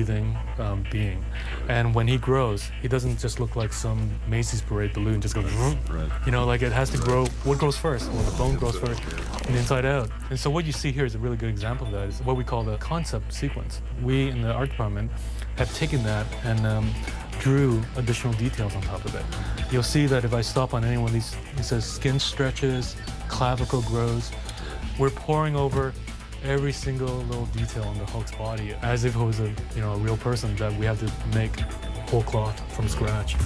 breathing being. And when he grows, he doesn't just look like some Macy's parade balloon just goes, Right. you know, like it has to grow. What grows first? Well, the bone grows first, and the inside out. And so what you see here is a really good example of that. It's what we call the concept sequence. We in the art department have taken that and drew additional details on top of it. You'll see that if I stop on any one of these, it says skin stretches, clavicle grows. We're pouring over every single little detail on the Hulk's body as if it was a real person that we have to make whole cloth from scratch.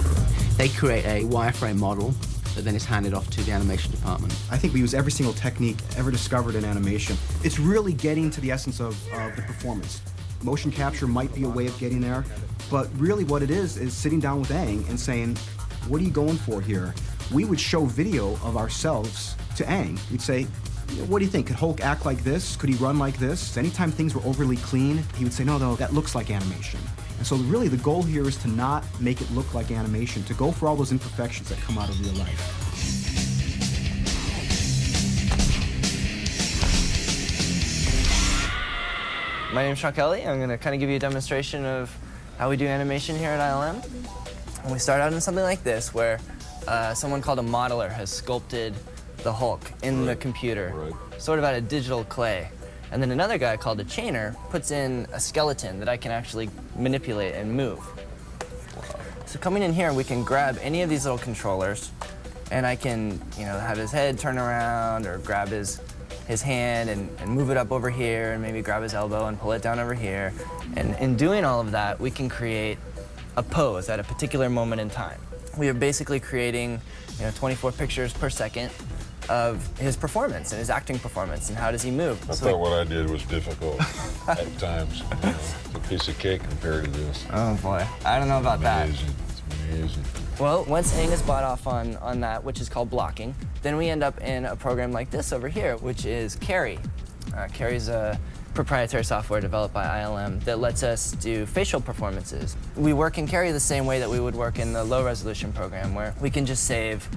They create a wireframe model that then is handed off to the animation department. I think we use every single technique ever discovered in animation. It's really getting to the essence of the performance. Motion capture might be a way of getting there, but really what it is sitting down with Aang and saying, what are you going for here? We would show video of ourselves to Aang. We'd say, what do you think? Could Hulk act like this? Could he run like this? Anytime things were overly clean, he would say, no, that looks like animation. And so really the goal here is to not make it look like animation, to go for all those imperfections that come out of real life. My name's Sean Kelly. I'm going to kind of give you a demonstration of how we do animation here at ILM. And we start out in something like this, where someone called a modeler has sculpted the Hulk in the computer, sort of out of digital clay. And then another guy called a chainer puts in a skeleton that I can actually manipulate and move. So coming in here, we can grab any of these little controllers, and I can, have his head turn around or grab his hand and move it up over here and maybe grab his elbow and pull it down over here. And in doing all of that, we can create a pose at a particular moment in time. We are basically creating 24 pictures per second of his performance and his acting performance and how does he move. I thought what I did was difficult at times. It's a piece of cake compared to this. Oh boy, I don't know about that. It's amazing. Well, once Aang is bought off on that, which is called blocking, then we end up in a program like this over here, which is Carry. Carry's a proprietary software developed by ILM that lets us do facial performances. We work in Carry the same way that we would work in the low-resolution program, where we can just save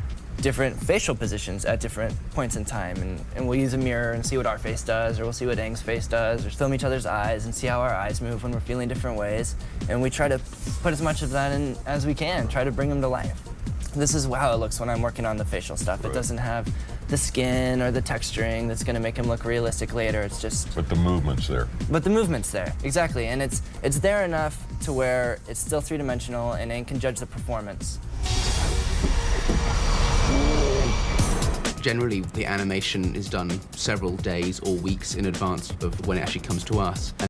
different facial positions at different points in time, and we'll use a mirror and see what our face does, or we'll see what Aang's face does, or film each other's eyes and see how our eyes move when we're feeling different ways. And we try to put as much of that in as we can, try to bring them to life. This is how it looks when I'm working on the facial stuff. It doesn't have the skin or the texturing that's going to make him look realistic later. It's just... But the movement's there. But the movement's there, exactly. And it's there enough to where it's still three-dimensional and Aang can judge the performance. Generally, the animation is done several days or weeks in advance of when it actually comes to us.